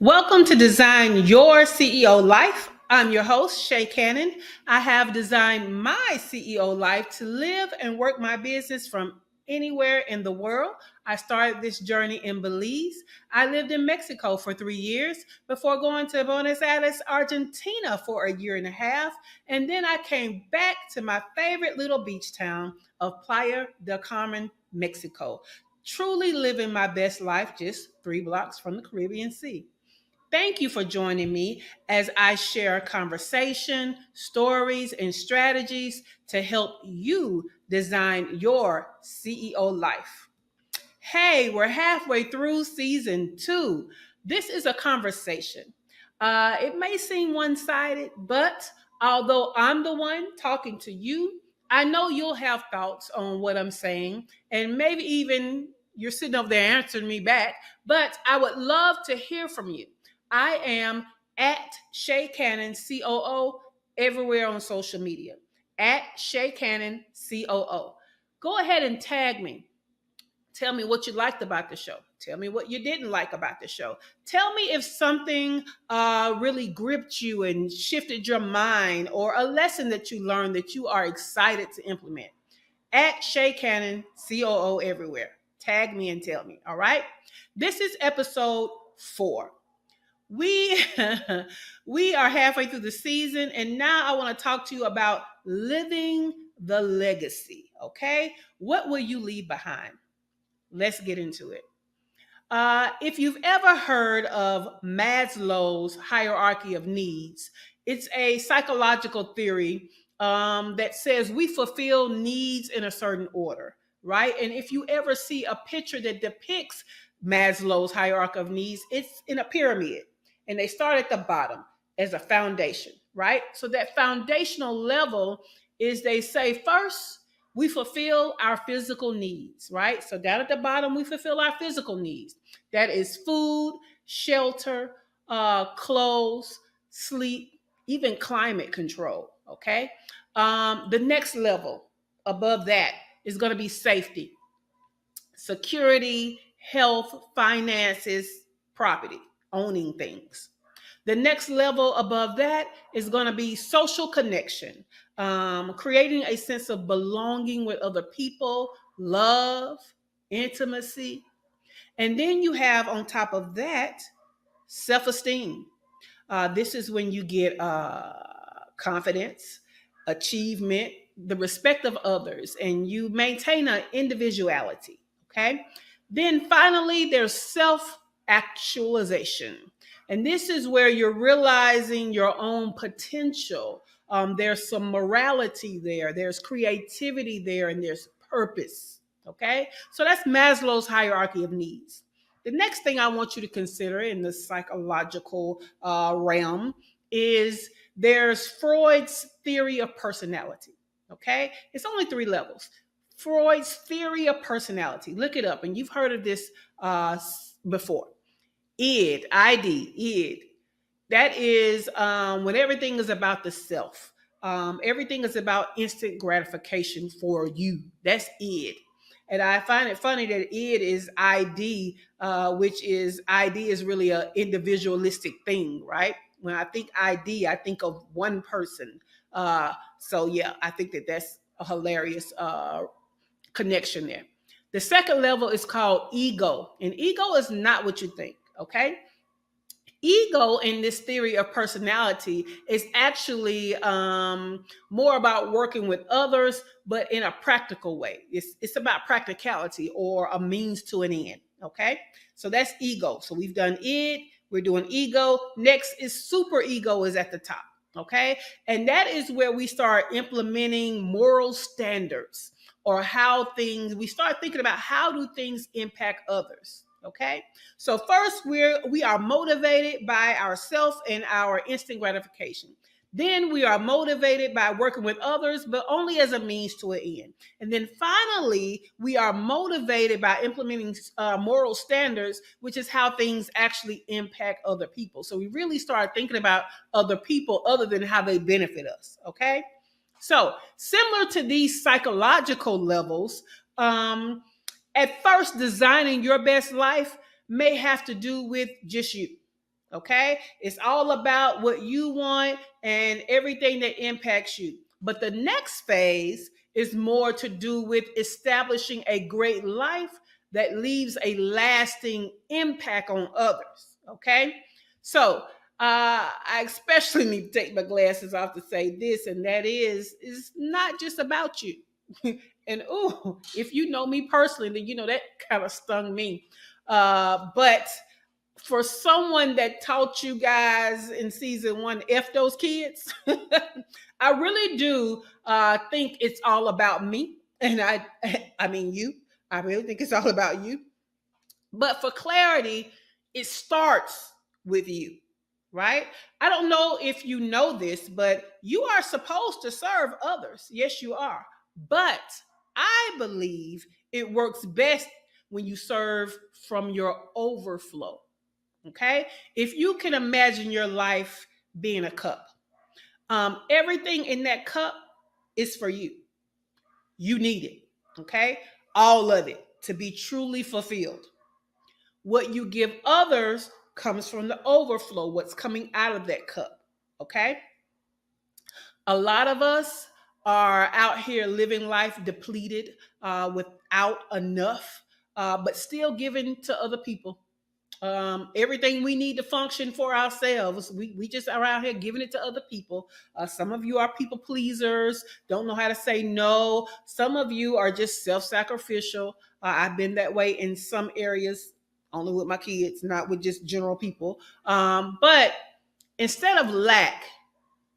Welcome to Design Your CEO Life. I'm your host, Shay Cannon. I have designed my CEO life to live and work my business from anywhere in the world. I started this journey in Belize. I lived in Mexico for 3 years before going to Buenos Aires, Argentina for a year and a half. And then I came back to my favorite little beach town of Playa del Carmen, Mexico, truly living my best life just 3 blocks from the Caribbean Sea. Thank you for joining me as I share conversation, stories, and strategies to help you design your CEO life. Hey, we're halfway through season 2. This is a conversation. It may seem one sided, but although I'm the one talking to you, I know you'll have thoughts on what I'm saying, and maybe even you're sitting over there answering me back, but I would love to hear from you. I am at Shay Cannon COO everywhere on social media. At Shay Cannon COO. Go ahead and tag me. Tell me what you liked about the show. Tell me what you didn't like about the show. Tell me if something really gripped you and shifted your mind, or a lesson that you learned that you are excited to implement. At Shay Cannon COO everywhere. Tag me and tell me. All right. This is episode 4. We we are halfway through the season, and now I want to talk to you about living the legacy. Okay, what will you leave behind? Let's get into it. If you've ever heard of Maslow's hierarchy of needs, it's a psychological theory that says we fulfill needs in a certain order, right? And if you ever see a picture that depicts Maslow's hierarchy of needs, it's in a pyramid, and they start at the bottom as a foundation, right? So that foundational level is, they say, first we fulfill our physical needs, right? So down at the bottom, we fulfill our physical needs. That is food, shelter, clothes, sleep, even climate control, okay? The next level above that is going to be safety, security, health, finances, property, owning things. The next level above that is going to be social connection, creating a sense of belonging with other people, love, intimacy. And then you have on top of that self esteem. This is when you get confidence, achievement, the respect of others, and you maintain an individuality. Okay. Then finally, there's self actualization. And this is where you're realizing your own potential. There's some morality there, there's creativity there, and there's purpose. Okay. So that's Maslow's hierarchy of needs. The next thing I want you to consider in the psychological realm is there's Freud's theory of personality. Okay. It's only 3 levels. Freud's theory of personality. Look it up, and you've heard of this before. id. That is when everything is about the self. Everything is about instant gratification for you. That's id. And I find it funny that id is ID, which is ID is really an individualistic thing, right? When I think ID, I think of one person. So yeah, I think that that's a hilarious connection there. The second level is called ego, and ego is not what you think. Okay. Ego in this theory of personality is actually more about working with others, but in a practical way. It's about practicality, or a means to an end. Okay. So that's ego. So we've done id, we're doing ego. Next is super ego, is at the top. Okay. And that is where we start implementing moral standards, or how things, we start thinking about how do things impact others. Okay. So first we are motivated by ourself and our instant gratification. Then we are motivated by working with others, but only as a means to an end. And then finally, we are motivated by implementing moral standards, which is how things actually impact other people. So we really start thinking about other people other than how they benefit us. Okay. So similar to these psychological levels, at first, designing your best life may have to do with just you. Okay? It's all about what you want and everything that impacts you. But the next phase is more to do with establishing a great life that leaves a lasting impact on others. Okay? So, I especially need to take my glasses off to say this, and that is not just about you. And ooh, if you know me personally, then you know that kind of stung me. But for someone that taught you guys in season one, F those kids, I really do think it's all about me. And I mean you. I really think it's all about you. But for clarity, it starts with you, right? I don't know if you know this, but you are supposed to serve others. Yes, you are. But I believe it works best when you serve from your overflow. Okay? If you can imagine your life being a cup, everything in that cup is for you. You need it. Okay? All of it to be truly fulfilled. What you give others comes from the overflow, what's coming out of that cup. Okay? A lot of us are out here living life depleted, without enough, but still giving to other people. Everything we need to function for ourselves, we just are out here giving it to other people. Some of you are people pleasers, don't know how to say no. Some of you are just self-sacrificial. I've been that way in some areas, only with my kids, not with just general people. But instead of lack,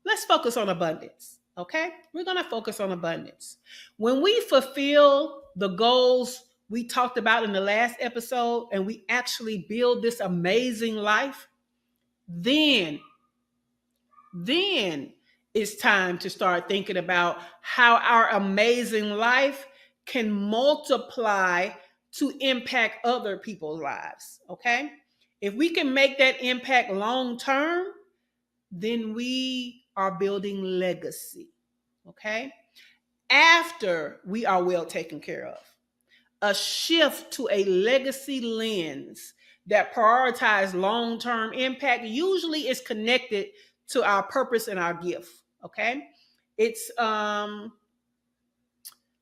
let's focus on abundance. Okay? We're going to focus on abundance. When we fulfill the goals we talked about in the last episode and we actually build this amazing life, then it's time to start thinking about how our amazing life can multiply to impact other people's lives. Okay? If we can make that impact long term, then we are building legacy. Okay? After we are well taken care of. A shift to a legacy lens that prioritizes long-term impact usually is connected to our purpose and our gift. Okay? It's how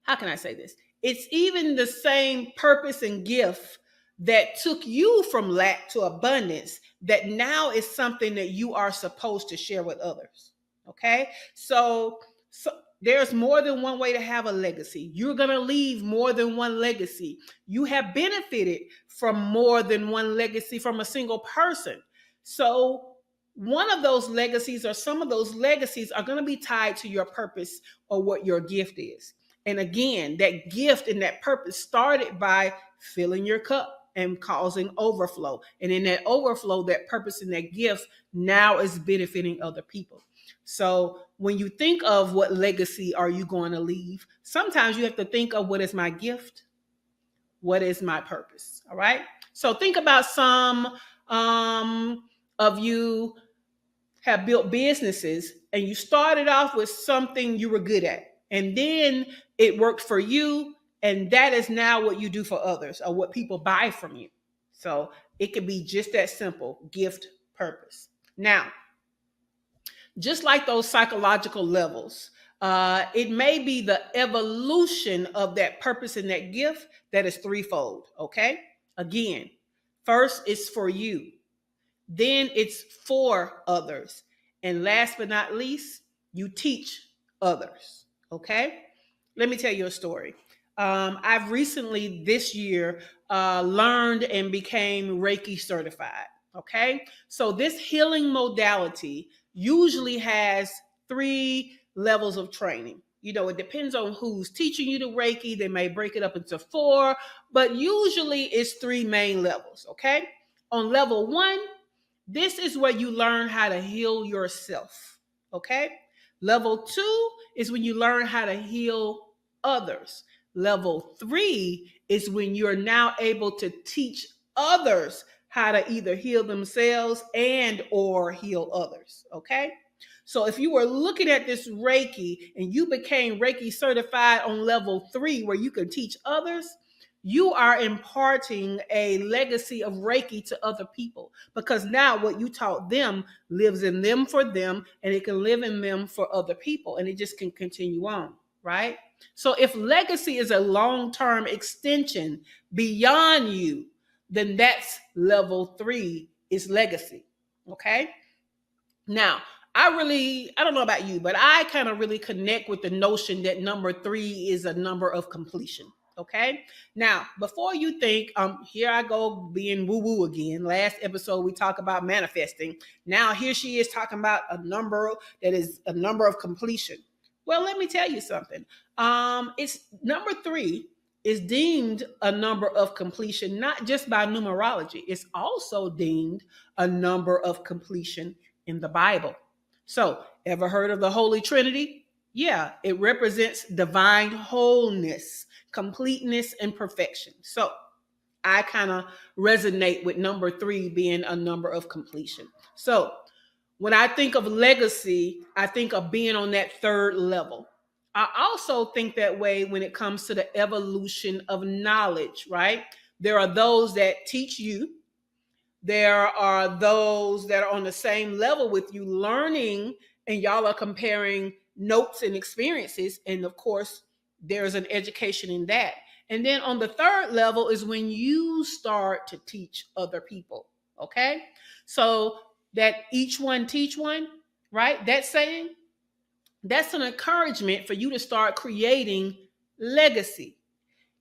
can I say this? It's even the same purpose and gift that took you from lack to abundance that now is something that you are supposed to share with others. Okay? So there's more than one way to have a legacy. You're going to leave more than one legacy. You have benefited from more than one legacy from a single person. So one of those legacies or some of those legacies are going to be tied to your purpose or what your gift is. And again, that gift and that purpose started by filling your cup and causing overflow. And in that overflow, that purpose and that gift now is benefiting other people. So when you think of what legacy are you going to leave, sometimes you have to think of what is my gift? What is my purpose? All right. So think about some of you have built businesses and you started off with something you were good at. And then it worked for you. And that is now what you do for others or what people buy from you. So it could be just that simple: gift, purpose. Now, just like those psychological levels, it may be the evolution of that purpose and that gift that is threefold. Okay. Again, first it's for you. Then it's for others. And last but not least, you teach others. Okay? Let me tell you a story. I've recently this year learned and became Reiki certified. Okay? So this healing modality usually has 3 levels of training. You know, it depends on who's teaching you the Reiki. They may break it up into 4, but usually it's 3 main levels. Okay? On level 1, this is where you learn how to heal yourself. Okay? Level 2 is when you learn how to heal others. Level 3 is when you're now able to teach others how to either heal themselves and or heal others. Okay? So if you were looking at this Reiki and you became Reiki certified on level 3 where you can teach others, you are imparting a legacy of Reiki to other people, because now what you taught them lives in them for them, and it can live in them for other people, and it just can continue on, right? So if legacy is a long-term extension beyond you, then that's level 3 is legacy. Okay? Now, I don't know about you, but I kind of really connect with the notion that number 3 is a number of completion. Okay. Now, before you think, here I go being woo woo again. Last episode, we talked about manifesting. Now, here she is talking about a number that is a number of completion. Well, let me tell you something. It's number 3 is deemed a number of completion, not just by numerology, it's also deemed a number of completion in the Bible. So, ever heard of the Holy Trinity? Yeah, it represents divine wholeness, completeness, and perfection. So, I kind of resonate with number 3 being a number of completion. So, when I think of legacy, I think of being on that 3rd level. I also think that way when it comes to the evolution of knowledge, right? There are those that teach you, there are those that are on the same level with you learning, and y'all are comparing notes and experiences. And of course, there's an education in that. And then on the 3rd level is when you start to teach other people. Okay. So that each one teach one, right? That saying, that's an encouragement for you to start creating legacy.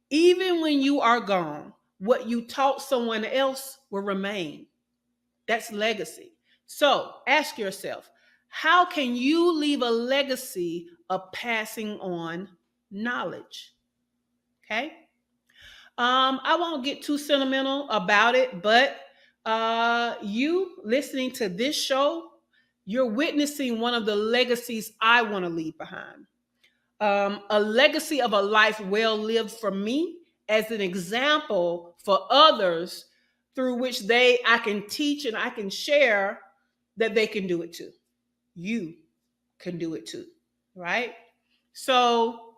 Even when you are gone, what you taught someone else will remain. That's legacy. So ask yourself, how can you leave a legacy of passing on knowledge? Okay. I won't get too sentimental about it, but you listening to this show, you're witnessing one of the legacies I want to leave behind. A legacy of a life well lived for me as an example for others, through which I can teach and I can share that they can do it too. You can do it too, right? So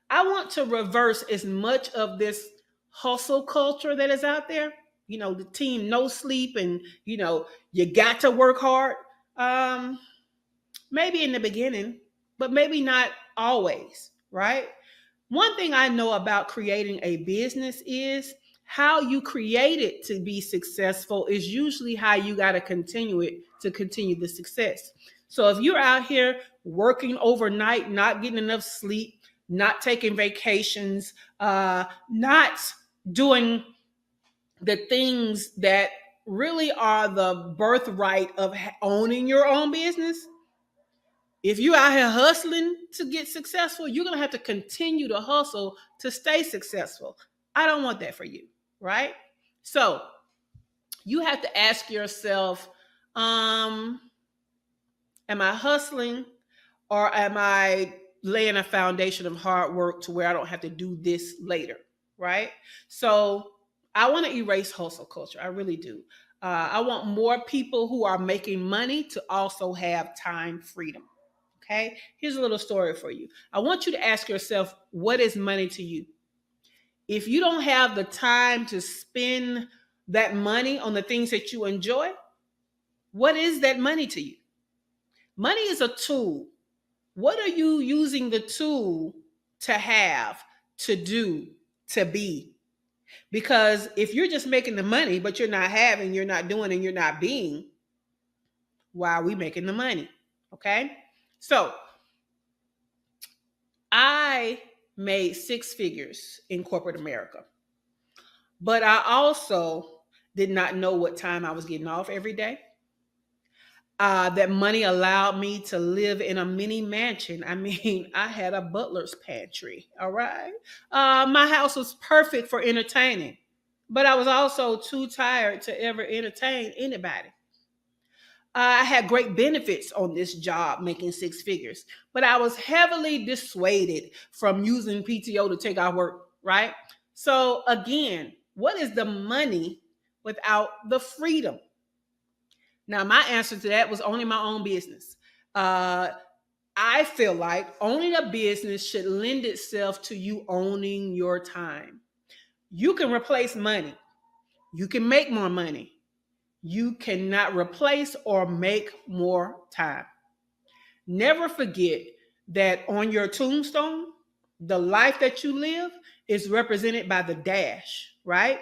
I want to reverse as much of this hustle culture that is out there. You know, the team no sleep, and you got to work hard. Um, Maybe in the beginning, but maybe not always, right? One thing I know about creating a business is how you create it to be successful is usually how you got to continue it to continue the success. So if you're out here working overnight, not getting enough sleep, not taking vacations, not doing the things that really are the birthright of owning your own business, if you out here hustling to get successful, you're gonna have to continue to hustle to stay successful. I don't want that for you, right? So you have to ask yourself, am I hustling, or am I laying a foundation of hard work to where I don't have to do this later, right? So I want to erase hustle culture. I really do. I want more people who are making money to also have time freedom. Okay, here's a little story for you. I want you to ask yourself, what is money to you? If you don't have the time to spend that money on the things that you enjoy, what is that money to you? Money is a tool. What are you using the tool to have, to do, to be? Because if you're just making the money, but you're not having, you're not doing, and you're not being, why are we making the money? Okay, so I made 6 figures in corporate America, but I also did not know what time I was getting off every day. That money allowed me to live in a mini mansion. I mean, I had a butler's pantry. All right. My house was perfect for entertaining, but I was also too tired to ever entertain anybody. I had great benefits on this job making 6 figures, but I was heavily dissuaded from using PTO to take out work, right? So, again, what is the money without the freedom? Now, my answer to that was owning my own business. I feel like owning a business should lend itself to you owning your time. You can replace money. You can make more money. You cannot replace or make more time. Never forget that on your tombstone, the life that you live is represented by the dash, right?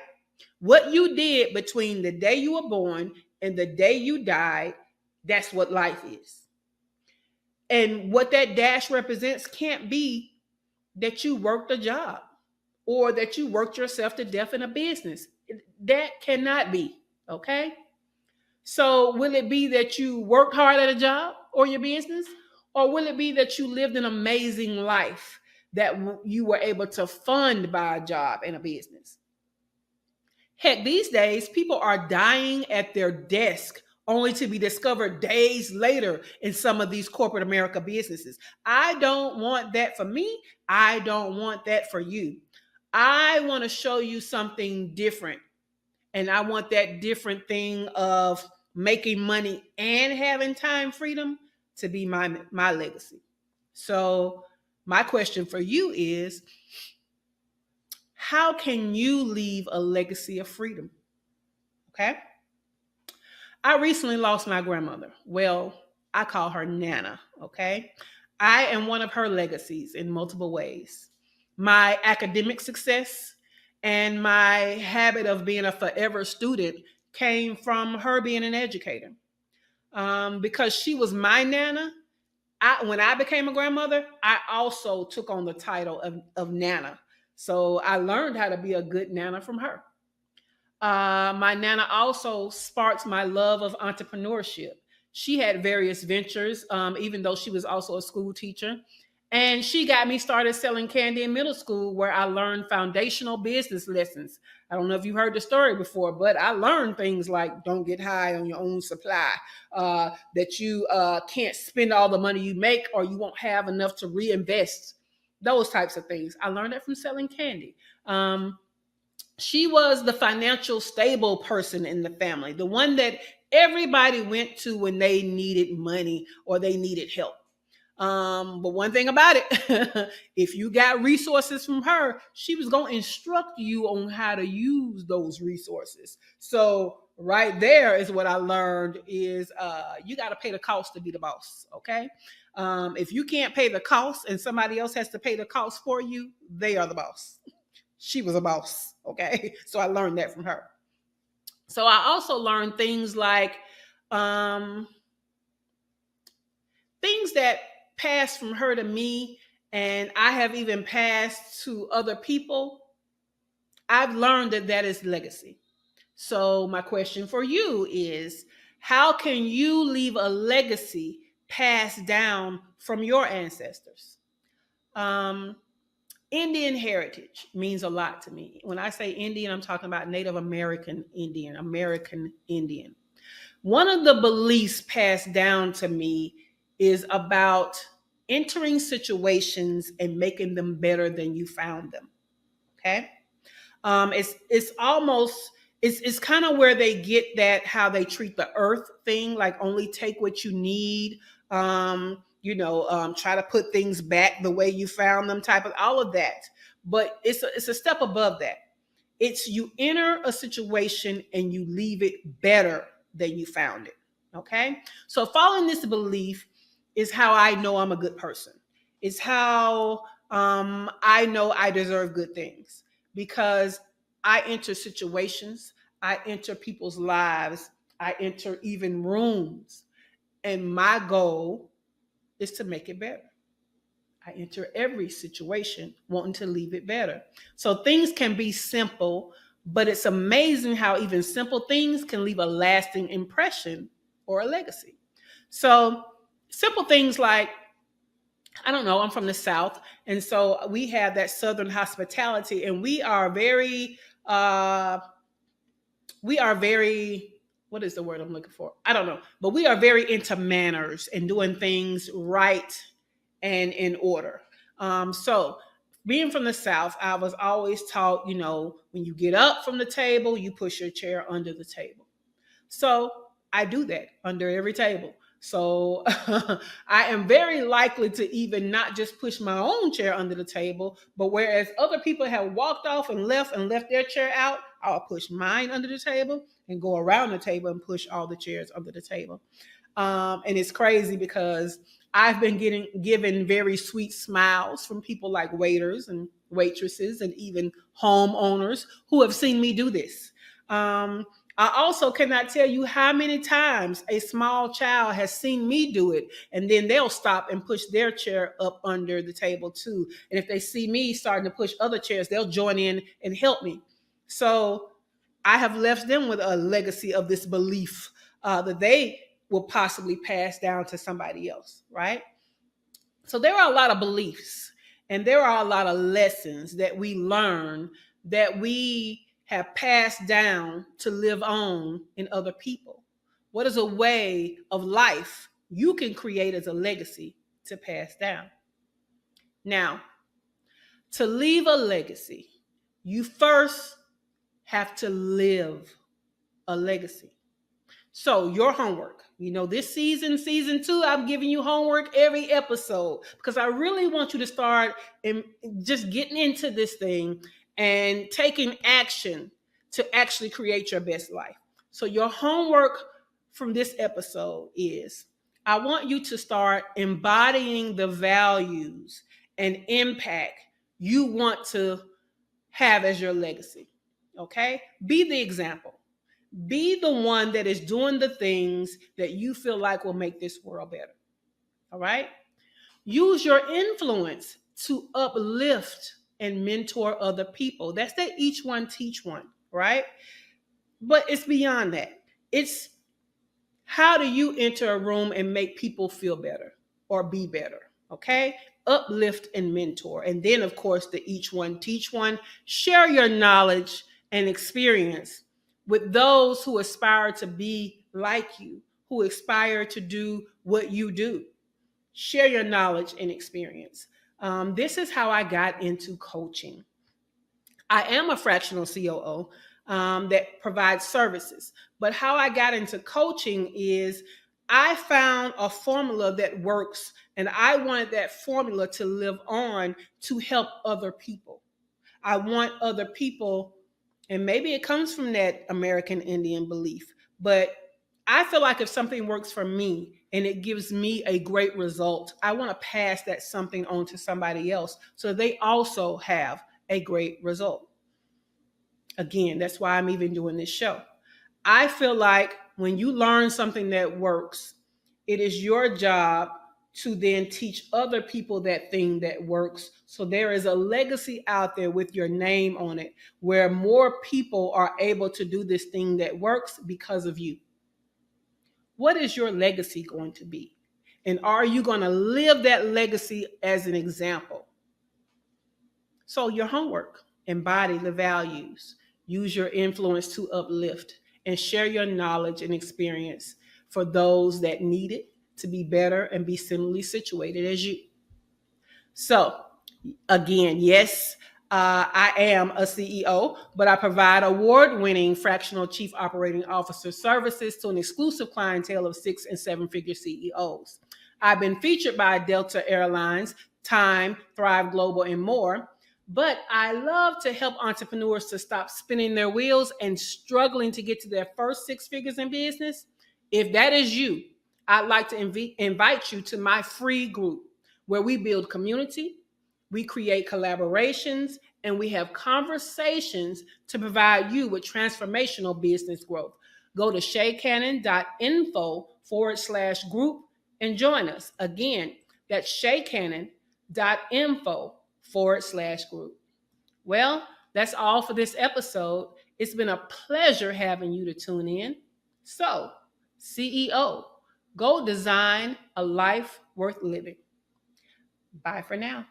What you did between the day you were born and the day you died, that's what life is. And what that dash represents can't be that you worked a job or that you worked yourself to death in a business. That cannot be, okay? So, will it be that you worked hard at a job or your business? Or will it be that you lived an amazing life that you were able to fund by a job and a business? Heck, these days, people are dying at their desk only to be discovered days later in some of these corporate America businesses. I don't want that for me. I don't want that for you. I want to show you something different. And I want that different thing of making money and having time freedom to be my legacy. So, my question for you is, how can you leave a legacy of freedom? Okay. I recently lost my grandmother. Well, I call her Nana. Okay. I am one of her legacies in multiple ways. My academic success and my habit of being a forever student came from her being an educator. Because she was my Nana, when I became a grandmother, I also took on the title of Nana. So I learned how to be a good Nana from her. My Nana also sparked my love of entrepreneurship. She had various ventures, even though she was also a school teacher. And she got me started selling candy in middle school, where I learned foundational business lessons. I don't know if you heard the story before, but I learned things like don't get high on your own supply, that you can't spend all the money you make or you won't have enough to reinvest, those types of things. I learned that from selling candy. She was the financial stable person in the family, the one that everybody went to when they needed money or they needed help. But one thing about it, if you got resources from her, she was going to instruct you on how to use those resources. So right there is what I learned is you got to pay the cost to be the boss. Okay. If you can't pay the cost and somebody else has to pay the cost for you, they are the boss. She was a boss. Okay. So I learned that from her. So I also learned things like um, things that passed from her to me, and I have even passed to other people. I've learned that that is legacy. So my question for you is, how can you leave a legacy passed down from your ancestors? Um, Indian heritage means a lot to me. When I say Indian, I'm talking about Native American Indian, American Indian. One of the beliefs passed down to me is about entering situations and making them better than you found them. Okay. It's almost it's kind of where they get that how they treat the earth thing, like only take what you need. Try to put things back the way you found them, type of all of that. But it's a step above that. It's you enter a situation and you leave it better than you found it. Okay. So following this belief is how I know I'm a good person. It's how I know I deserve good things because I enter situations, I enter people's lives, I enter even rooms, and my goal is to make it better. I enter every situation wanting to leave it better. So things can be simple, but it's amazing how even simple things can leave a lasting impression or a legacy. So simple things like, I don't know, I'm from the South. And so we have that Southern hospitality, and we are very, what is the word I'm looking for? I don't know, but we are very into manners and doing things right and in order. So being from the South, I was always taught, when you get up from the table, you push your chair under the table. So I do that under every table. So I am very likely to even not just push my own chair under the table, but whereas other people have walked off and left their chair out, I'll push mine under the table and go around the table and push all the chairs under the table. And it's crazy because I've been given very sweet smiles from people like waiters and waitresses and even homeowners who have seen me do this. I also cannot tell you how many times a small child has seen me do it, and then they'll stop and push their chair up under the table too. And if they see me starting to push other chairs, they'll join in and help me. So I have left them with a legacy of this belief that they will possibly pass down to somebody else, right? So there are a lot of beliefs and there are a lot of lessons that we learn that we have passed down to live on in other people. What is a way of life you can create as a legacy to pass down? Now, to leave a legacy, you first have to live a legacy. So your homework, this season 2, I'm giving you homework every episode because I really want you to start just getting into this thing and taking action to actually create your best life. So your homework from this episode is I want you to start embodying the values and impact you want to have as your legacy. Okay? Be the example. Be the one that is doing the things that you feel like will make this world better. All right? Use your influence to uplift and mentor other people. That's that each one teach one, right? But it's beyond that. It's how do you enter a room and make people feel better or be better? Okay? Uplift and mentor. And then, of course, the each one teach one. Share your knowledge and experience with those who aspire to be like you, who aspire to do what you do. Share your knowledge and experience. This is how I got into coaching. I am a fractional COO that provides services, but how I got into coaching is I found a formula that works, and I wanted that formula to live on to help other people. I want other people, and maybe it comes from that American Indian belief, but I feel like if something works for me and it gives me a great result, I want to pass that something on to somebody else so they also have a great result. Again, that's why I'm even doing this show. I feel like when you learn something that works, it is your job to then teach other people that thing that works. So there is a legacy out there with your name on it where more people are able to do this thing that works because of you. What is your legacy going to be? And are you going to live that legacy as an example? So your homework, embody the values, use your influence to uplift, and share your knowledge and experience for those that need it to be better and be similarly situated as you. So again, yes, I am a CEO, but I provide award-winning fractional chief operating officer services to an exclusive clientele of 6 and 7-figure CEOs. I've been featured by Delta Airlines, Time, Thrive Global, and more. But I love to help entrepreneurs to stop spinning their wheels and struggling to get to their first 6 figures in business. If that is you, I'd like to invite you to my free group where we build community, we create collaborations, and we have conversations to provide you with transformational business growth. Go to shaycannon.info/group and join us. Again, that's shaycannon.info/group. Well, that's all for this episode. It's been a pleasure having you to tune in. So, CEO, go design a life worth living. Bye for now.